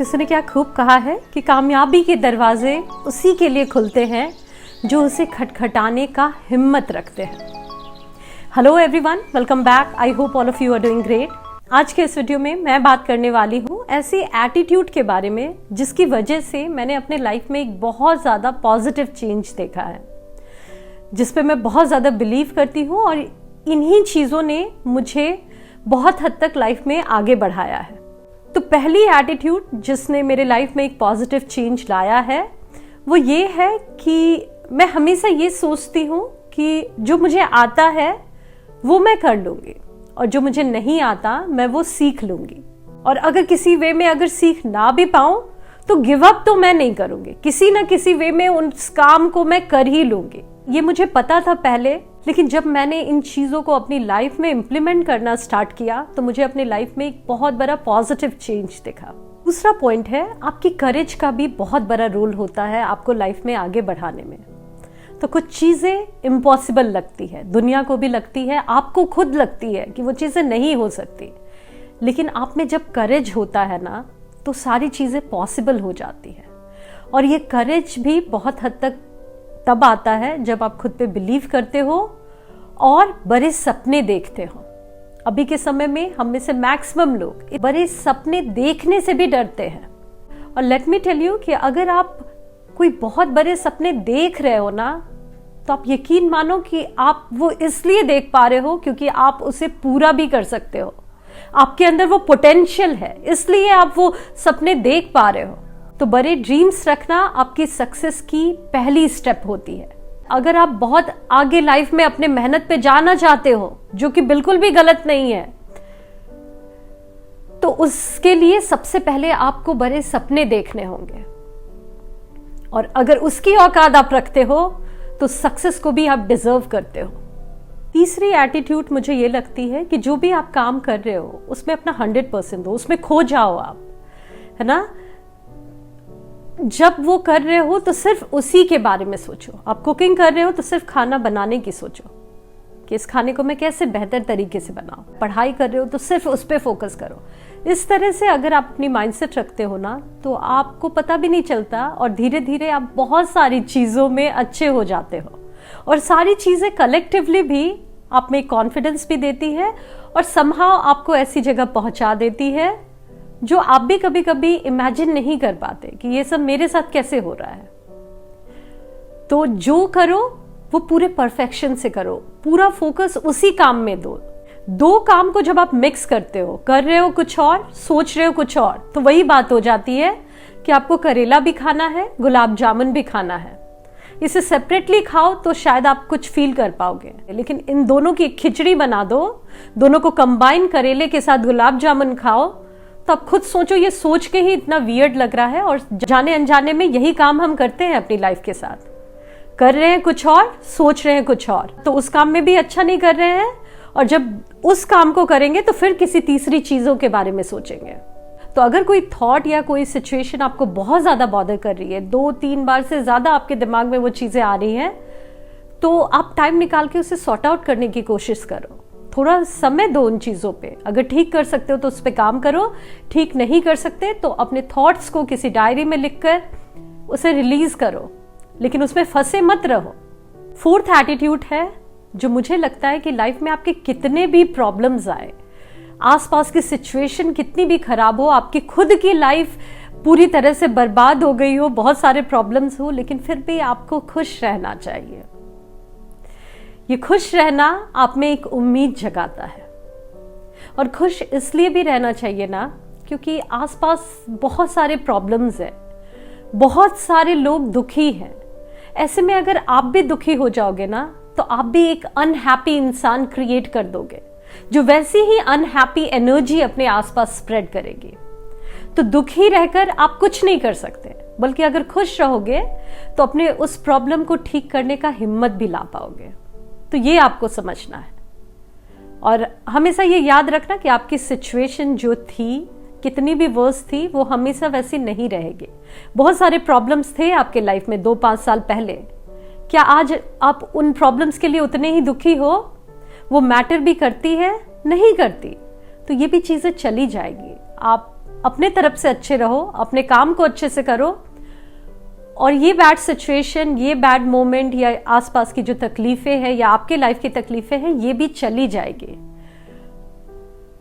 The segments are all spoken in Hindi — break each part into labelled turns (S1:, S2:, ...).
S1: किसी ने क्या खूब कहा है कि कामयाबी के दरवाजे उसी के लिए खुलते हैं जो उसे खटखटाने का हिम्मत रखते हैं। Hello everyone, welcome back. I hope all of you are doing great. आज के इस वीडियो में मैं बात करने वाली हूँ ऐसी एटीट्यूड के बारे में जिसकी वजह से मैंने अपने लाइफ में एक बहुत ज़्यादा पॉजिटिव चेंज देखा है, जिस पे मैं बहुत ज़्यादा बिलीव करती हूँ और इन्हीं चीज़ों ने मुझे बहुत हद तक लाइफ में आगे बढ़ाया है। तो पहली एटीट्यूड जिसने मेरे लाइफ में एक पॉजिटिव चेंज लाया है वो ये है कि मैं हमेशा ये सोचती हूँ कि जो मुझे आता है वो मैं कर लूँगी और जो मुझे नहीं आता मैं वो सीख लूँगी, और अगर किसी वे में अगर सीख ना भी पाऊँ तो गिव अप तो मैं नहीं करूँगी, किसी ना किसी वे में उस काम को मैं कर ही लूँगी। ये मुझे पता था पहले, लेकिन जब मैंने इन चीज़ों को अपनी लाइफ में इम्प्लीमेंट करना स्टार्ट किया तो मुझे अपनी लाइफ में एक बहुत बड़ा पॉजिटिव चेंज दिखा। दूसरा पॉइंट है, आपकी करेज का भी बहुत बड़ा रोल होता है आपको लाइफ में आगे बढ़ाने में। तो कुछ चीज़ें इम्पॉसिबल लगती है, दुनिया को भी लगती है, आपको खुद लगती है कि वो चीज़ें नहीं हो सकती, लेकिन आप में जब करेज होता है ना तो सारी चीज़ें पॉसिबल हो जाती है। और ये करेज भी बहुत हद तक तब आता है जब आप खुद पे बिलीव करते हो और बड़े सपने देखते हो। अभी के समय में हम में से मैक्सिमम लोग बड़े सपने देखने से भी डरते हैं। और लेट मी टेल यू कि अगर आप कोई बहुत बड़े सपने देख रहे हो ना तो आप यकीन मानो कि आप वो इसलिए देख पा रहे हो क्योंकि आप उसे पूरा भी कर सकते हो। आपके अंदर वो पोटेंशियल है, इसलिए आप वो सपने देख पा रहे हो। तो बड़े ड्रीम्स रखना आपकी सक्सेस की पहली स्टेप होती है। अगर आप बहुत आगे लाइफ में अपने मेहनत पे जाना चाहते हो, जो कि बिल्कुल भी गलत नहीं है, तो उसके लिए सबसे पहले आपको बड़े सपने देखने होंगे, और अगर उसकी औकात आप रखते हो तो सक्सेस को भी आप डिजर्व करते हो। तीसरी एटीट्यूड मुझे ये लगती है कि जो भी आप काम कर रहे हो उसमें अपना 100% दो, उसमें खो जाओ आप, है ना। जब वो कर रहे हो तो सिर्फ उसी के बारे में सोचो। आप कुकिंग कर रहे हो तो सिर्फ खाना बनाने की सोचो कि इस खाने को मैं कैसे बेहतर तरीके से बनाऊं। पढ़ाई कर रहे हो तो सिर्फ उस पर फोकस करो। इस तरह से अगर आप अपनी माइंडसेट रखते हो ना तो आपको पता भी नहीं चलता और धीरे धीरे आप बहुत सारी चीज़ों में अच्छे हो जाते हो, और सारी चीज़ें कलेक्टिवली भी आप में कॉन्फिडेंस भी देती है और समहाउ आपको ऐसी जगह पहुंचा देती है जो आप भी कभी कभी इमेजिन नहीं कर पाते कि ये सब मेरे साथ कैसे हो रहा है। तो जो करो वो पूरे परफेक्शन से करो, पूरा फोकस उसी काम में दो काम को जब आप मिक्स करते हो, कर रहे हो कुछ और, सोच रहे हो कुछ और, तो वही बात हो जाती है कि आपको करेला भी खाना है, गुलाब जामुन भी खाना है। इसे सेपरेटली खाओ तो शायद आप कुछ फील कर पाओगे, लेकिन इन दोनों की खिचड़ी बना दो, दोनों को कंबाइन, करेले के साथ गुलाब जामुन खाओ, तो आप खुद सोचो ये सोच के ही इतना वियर्ड लग रहा है। और जाने अनजाने में यही काम हम करते हैं अपनी लाइफ के साथ, कर रहे हैं कुछ और, सोच रहे हैं कुछ और, तो उस काम में भी अच्छा नहीं कर रहे हैं, और जब उस काम को करेंगे तो फिर किसी तीसरी चीजों के बारे में सोचेंगे। तो अगर कोई थॉट या कोई सिचुएशन आपको बहुत ज्यादा बॉदर कर रही है, 2-3 बार से ज्यादा आपके दिमाग में वो चीजें आ रही हैं, तो आप टाइम निकाल के उसे सॉर्ट आउट करने की कोशिश करो। थोड़ा समय दो उन चीज़ों पे। अगर ठीक कर सकते हो तो उस पर काम करो, ठीक नहीं कर सकते तो अपने थॉट्स को किसी डायरी में लिखकर उसे रिलीज करो, लेकिन उसमें फंसे मत रहो। फोर्थ एटीट्यूड है जो मुझे लगता है कि लाइफ में आपके कितने भी प्रॉब्लम्स आए, आसपास की सिचुएशन कितनी भी खराब हो, आपकी खुद की लाइफ पूरी तरह से बर्बाद हो गई हो, बहुत सारे प्रॉब्लम्स हो, लेकिन फिर भी आपको खुश रहना चाहिए। ये खुश रहना आप में एक उम्मीद जगाता है, और खुश इसलिए भी रहना चाहिए ना क्योंकि आसपास बहुत सारे प्रॉब्लम्स हैं, बहुत सारे लोग दुखी हैं। ऐसे में अगर आप भी दुखी हो जाओगे ना तो आप भी एक अनहैप्पी इंसान क्रिएट कर दोगे, जो वैसी ही अनहैप्पी एनर्जी अपने आसपास स्प्रेड करेगी। तो दुखी रहकर आप कुछ नहीं कर सकते, बल्कि अगर खुश रहोगे तो अपने उस प्रॉब्लम को ठीक करने का हिम्मत भी ला पाओगे। तो ये आपको समझना है, और हमेशा ये याद रखना कि आपकी सिचुएशन जो थी, कितनी भी वर्स थी, वो हमेशा वैसी नहीं रहेगी। बहुत सारे प्रॉब्लम्स थे आपके लाइफ में 2-5 साल पहले, क्या आज आप उन प्रॉब्लम्स के लिए उतने ही दुखी हो? वो मैटर भी करती है? नहीं करती। तो ये भी चीज़ें चली जाएगी। आप अपने तरफ से अच्छे रहो, अपने काम को अच्छे से करो, और ये बैड सिचुएशन, ये बैड मोमेंट या आसपास की जो तकलीफें हैं या आपके लाइफ की तकलीफें हैं, ये भी चली जाएगी।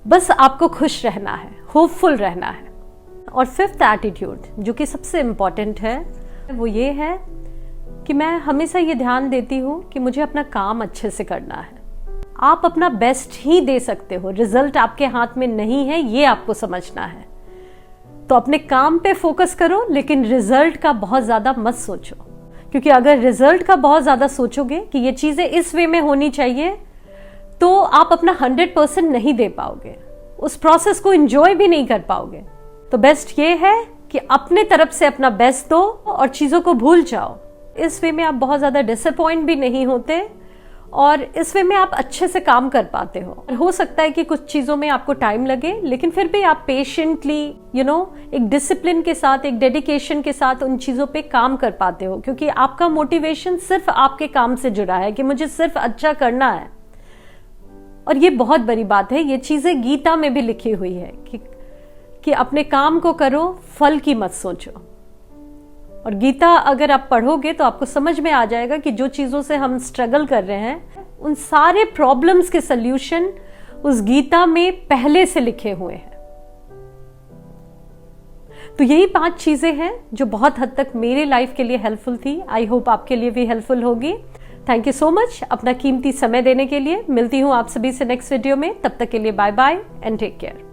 S1: बस आपको खुश रहना है, होपफुल रहना है। और फिफ्थ एटीट्यूड जो कि सबसे इंपॉर्टेंट है वो ये है कि मैं हमेशा ये ध्यान देती हूँ कि मुझे अपना काम अच्छे से करना है। आप अपना बेस्ट ही दे सकते हो, रिजल्ट आपके हाथ में नहीं है, ये आपको समझना है। तो अपने काम पे फोकस करो, लेकिन रिजल्ट का बहुत ज्यादा मत सोचो, क्योंकि अगर रिजल्ट का बहुत ज्यादा सोचोगे कि ये चीजें इस वे में होनी चाहिए, तो आप अपना 100% नहीं दे पाओगे, उस प्रोसेस को एंजॉय भी नहीं कर पाओगे। तो बेस्ट ये है कि अपने तरफ से अपना बेस्ट दो और चीजों को भूल जाओ। इस वे में आप बहुत ज्यादा डिसअपॉइंट भी नहीं होते और इस वे में आप अच्छे से काम कर पाते हो सकता है कि कुछ चीजों में आपको टाइम लगे, लेकिन फिर भी आप पेशेंटली एक डिसिप्लिन के साथ, एक डेडिकेशन के साथ उन चीजों पे काम कर पाते हो, क्योंकि आपका मोटिवेशन सिर्फ आपके काम से जुड़ा है कि मुझे सिर्फ अच्छा करना है। और ये बहुत बड़ी बात है, ये चीजें गीता में भी लिखी हुई है कि अपने काम को करो, फल की मत सोचो। और गीता अगर आप पढ़ोगे तो आपको समझ में आ जाएगा कि जो चीजों से हम स्ट्रगल कर रहे हैं, उन सारे प्रॉब्लम्स के सल्यूशन उस गीता में पहले से लिखे हुए हैं। तो यही 5 चीजें हैं जो बहुत हद तक मेरे लाइफ के लिए हेल्पफुल थी। आई होप आपके लिए भी हेल्पफुल होगी। थैंक यू सो मच अपना कीमती समय देने के लिए। मिलती हूं आप सभी से नेक्स्ट वीडियो में। तब तक के लिए bye bye and take care.